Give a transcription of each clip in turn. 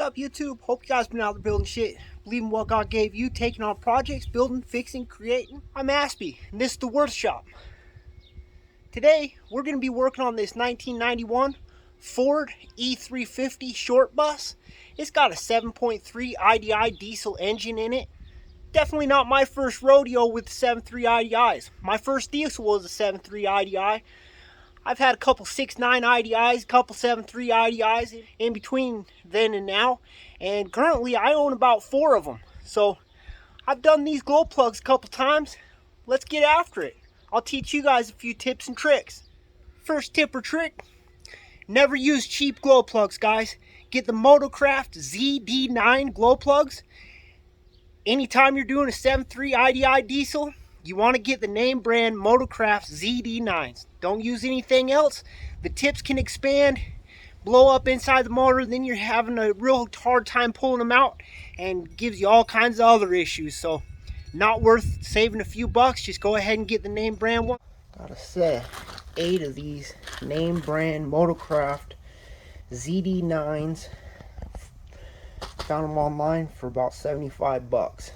up, YouTube? Hope you guys been out there building shit, believing what God gave you, taking on projects, building, fixing, creating. I'm Aspie, and this is the Workshop. Today, we're going to be working on this 1991 Ford e350 short bus. It's got a 7.3 IDI diesel engine in it. Definitely not my first rodeo with 7.3 IDIs. My first diesel was a 7.3 IDI. I've had a couple 6.9 IDIs, a couple 7.3 IDIs in between then and now, and currently I own about 4 of them. So I've done these glow plugs a couple times. Let's get after it. I'll teach you guys a few tips and tricks. First tip or trick, never use cheap glow plugs, guys. Get the Motocraft ZD9 glow plugs. Anytime you're doing a 7.3 IDI diesel, you want to get the name brand Motocraft ZD9s. Don't use anything else. The tips can expand, blow up inside the motor, then you're having a real hard time pulling them out, and gives you all kinds of other issues. So not worth saving a few bucks. Just go ahead and get the name brand one. Got a set 8 of these name brand Motocraft ZD9s. Found them online for about 75 bucks.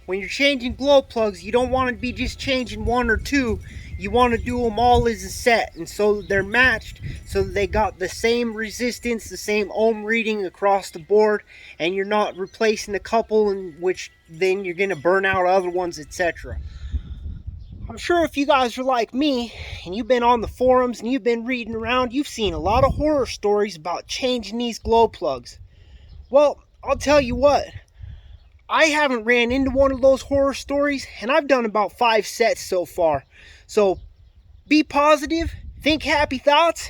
When you're changing glow plugs, you don't want to be just changing 1 or 2. You want to do them all as a set, and so they're matched, so they got the same resistance, the same ohm reading across the board, and you're not replacing a couple in which then you're going to burn out other ones, etc. I'm sure if you guys are like me and you've been on the forums and you've been reading around, you've seen a lot of horror stories about changing these glow plugs. Well, I'll tell you what, I haven't ran into one of those horror stories, and I've done about 5 sets so far. So be positive, think happy thoughts,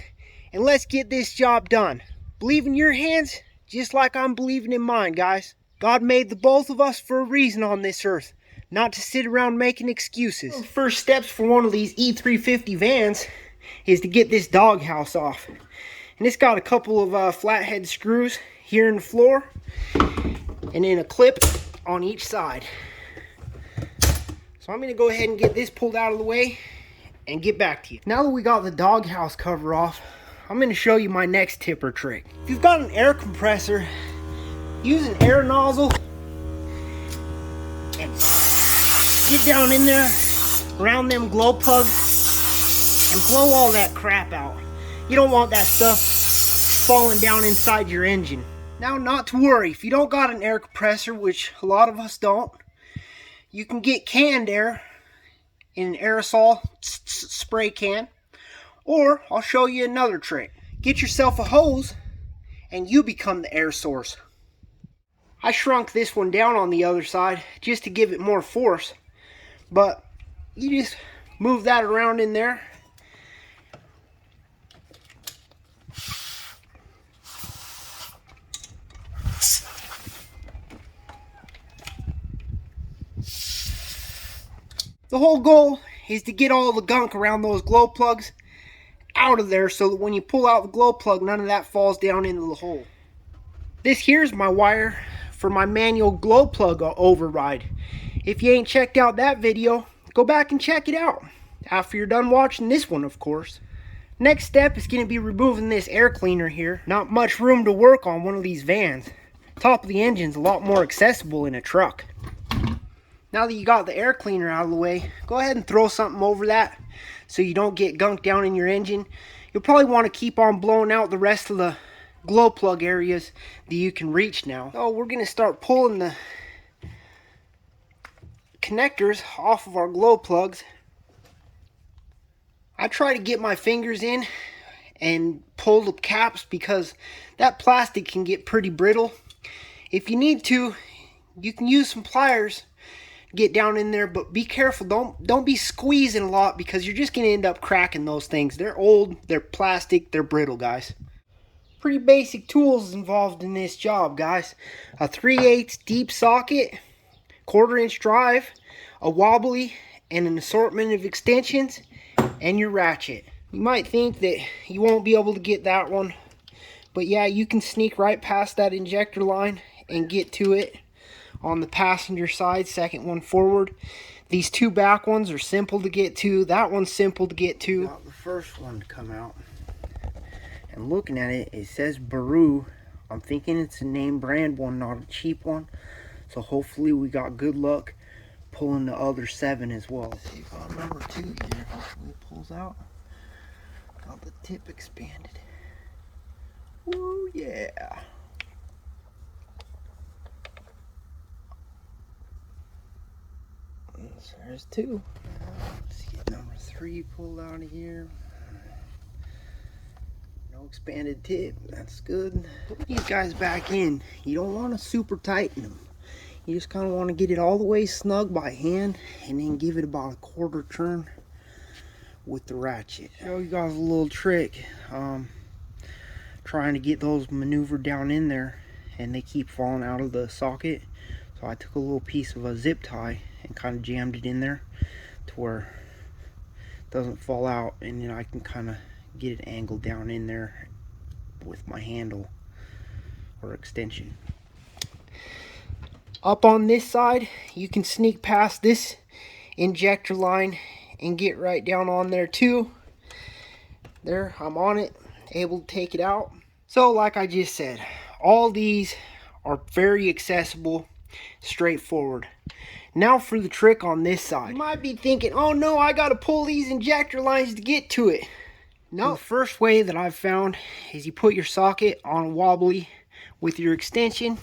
and let's get this job done. Believe in your hands just like I'm believing in mine, guys. God made the both of us for a reason on this earth, not to sit around making excuses. The first steps for one of these E350 vans is to get this doghouse off. And it's got a couple of flathead screws here in the floor, and then a clip on each side. So I'm going to go ahead and get this pulled out of the way and get back to you. Now that we got the doghouse cover off, I'm going to show you my next tip or trick. If you've got an air compressor, use an air nozzle and get down in there around them glow plugs and blow all that crap out. You don't want that stuff falling down inside your engine. Now, not to worry, if you don't got an air compressor, which a lot of us don't, you can get canned air in an aerosol spray can, or I'll show you another trick. Get yourself a hose and you become the air source. I shrunk this one down on the other side just to give it more force, but you just move that around in there. The whole goal is to get all the gunk around those glow plugs out of there so that when you pull out the glow plug, none of that falls down into the hole. This here's my wire for my manual glow plug override. If you ain't checked out that video, go back and check it out. After you're done watching this one, of course. Next step is going to be removing this air cleaner here. Not much room to work on one of these vans. Top of the engine's a lot more accessible in a truck. Now that you got the air cleaner out of the way, go ahead and throw something over that so you don't get gunk down in your engine. You'll probably want to keep on blowing out the rest of the glow plug areas that you can reach now. So we're going to start pulling the connectors off of our glow plugs. I try to get my fingers in and pull the caps because that plastic can get pretty brittle. If you need to, you can use some pliers, get down in there, but be careful. Don't be squeezing a lot because you're just going to end up cracking those things. They're old, they're plastic, they're brittle, guys. Pretty basic tools involved in this job, guys. A 3/8 deep socket, 1/4 inch drive, a wobbly, and an assortment of extensions, and your ratchet. You might think that you won't be able to get that one, but yeah, you can sneak right past that injector line and get to it on the passenger side, second one forward. These 2 back ones are simple to get to. That one's simple to get to. Got the first one to come out. And looking at it, it says Baru I'm thinking it's a name brand one, not a cheap one. So hopefully we got good luck pulling the other 7 as well. Let's see if I remember 2 here. Hopefully it pulls out. Got the tip expanded. Woo, yeah. So there's 2. Let's get number 3 pulled out of here. No expanded tip. That's good. Put these guys back in. You don't want to super tighten them. You just kind of want to get it all the way snug by hand and then give it about a 1/4 turn with the ratchet. Show you guys a little trick. Trying to get those maneuvered down in there and they keep falling out of the socket. So I took a little piece of a zip tie and kind of jammed it in there to where it doesn't fall out, and then I can kind of get it angled down in there with my handle or extension. Up on this side, you can sneak past this injector line and get right down on there too. There, I'm on it, able to take it out. So like I just said, all these are very accessible, straightforward. Now for the trick on this side. You might be thinking, oh no, I gotta pull these injector lines to get to it. No, the first way that I've found is you put your socket on a wobbly with your extension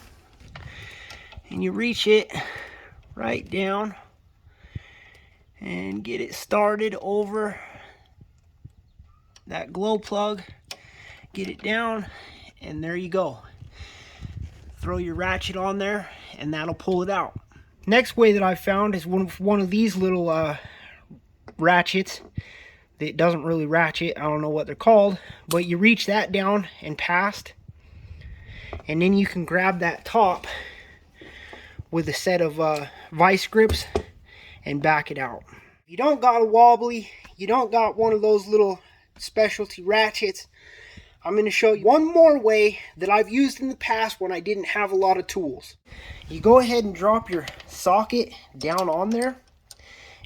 and you reach it right down and get it started over that glow plug. Get it down and there you go. Throw your ratchet on there and that'll pull it out. Next way that I found is one of these little ratchets that doesn't really ratchet. I don't know what they're called, but you reach that down and past, and then you can grab that top with a set of vice grips and back it out. If you don't got a wobbly, you don't got one of those little specialty ratchets, I'm going to show you one more way that I've used in the past when I didn't have a lot of tools. You go ahead and drop your socket down on there,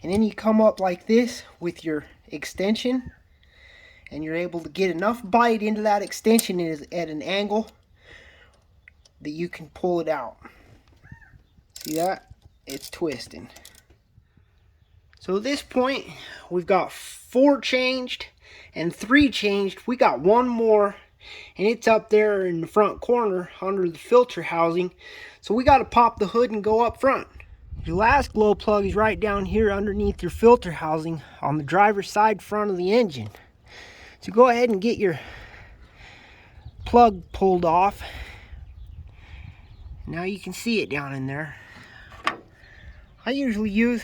and then you come up like this with your extension, and you're able to get enough bite into that extension at an angle that you can pull it out. See that? It's twisting. So at this point, we've got 4 changed and 3 changed. We got 1 more, and it's up there in the front corner under the filter housing. So we got to pop the hood and go up front. Your last glow plug is right down here underneath your filter housing on the driver's side front of the engine. So go ahead and get your plug pulled off. Now you can see it down in there. I usually use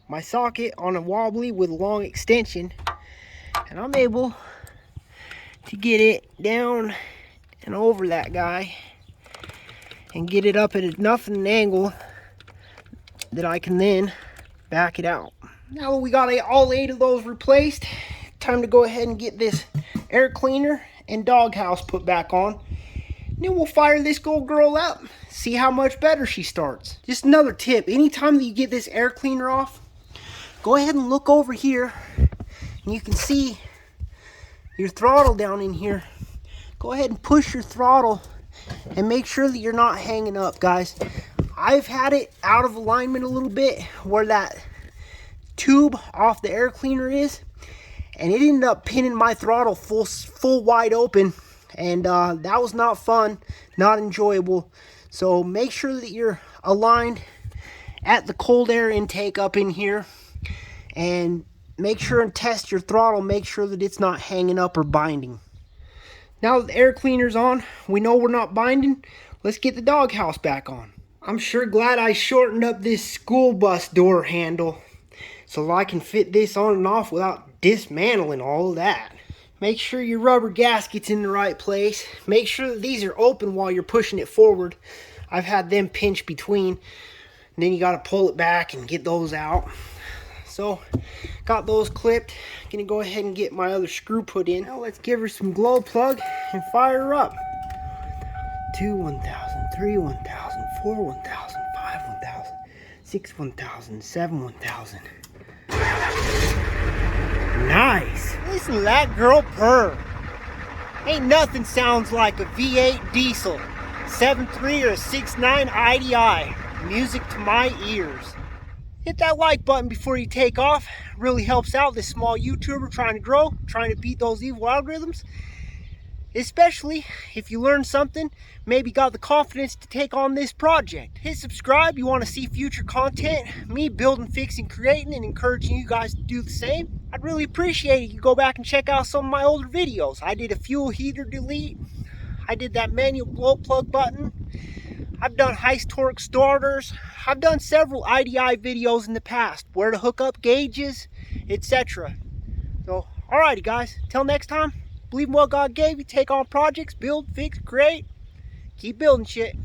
my socket on a wobbly with a long extension, and I'm able to get it down and over that guy and get it up at enough of an angle that I can then back it out. Now that we got all 8 of those replaced, time to go ahead and get this air cleaner and doghouse put back on. And then we'll fire this old girl up, see how much better she starts. Just another tip, anytime that you get this air cleaner off, go ahead and look over here and you can see your throttle down in here. Go ahead and push your throttle and make sure that you're not hanging up, guys. I've had it out of alignment a little bit where that tube off the air cleaner is, and it ended up pinning my throttle full wide open, and that was not fun, not enjoyable. So make sure that you're aligned at the cold air intake up in here, and make sure and test your throttle, make sure that it's not hanging up or binding. Now that the air cleaner's on, we know we're not binding, let's get the doghouse back on. I'm sure glad I shortened up this school bus door handle so I can fit this on and off without dismantling all of that. Make sure your rubber gasket's in the right place. Make sure that these are open while you're pushing it forward. I've had them pinch between, and then you got to pull it back and get those out. So, got those clipped. Gonna go ahead and get my other screw put in. Now let's give her some glow plug and fire her up. 2 1,000, 3 1,000, 4 1,000, 5 1,000, 6 1,000, 7 1,000. Nice. Listen to that girl purr. Ain't nothing sounds like a V8 diesel, 7.3 or a 6.9 IDI. Music to my ears. Hit that like button before you take off. It really helps out this small YouTuber trying to grow, trying to beat those evil algorithms. Especially if you learned something, maybe got the confidence to take on this project. Hit subscribe, you want to see future content, me building, fixing, creating, and encouraging you guys to do the same. I'd really appreciate it if you go back and check out some of my older videos. I did a fuel heater delete, I did that manual glow plug button, I've done heist torque starters, I've done several IDI videos in the past, where to hook up gauges, etc. So, alrighty guys, till next time, believe in what God gave you, take on projects, build, fix, create, keep building shit.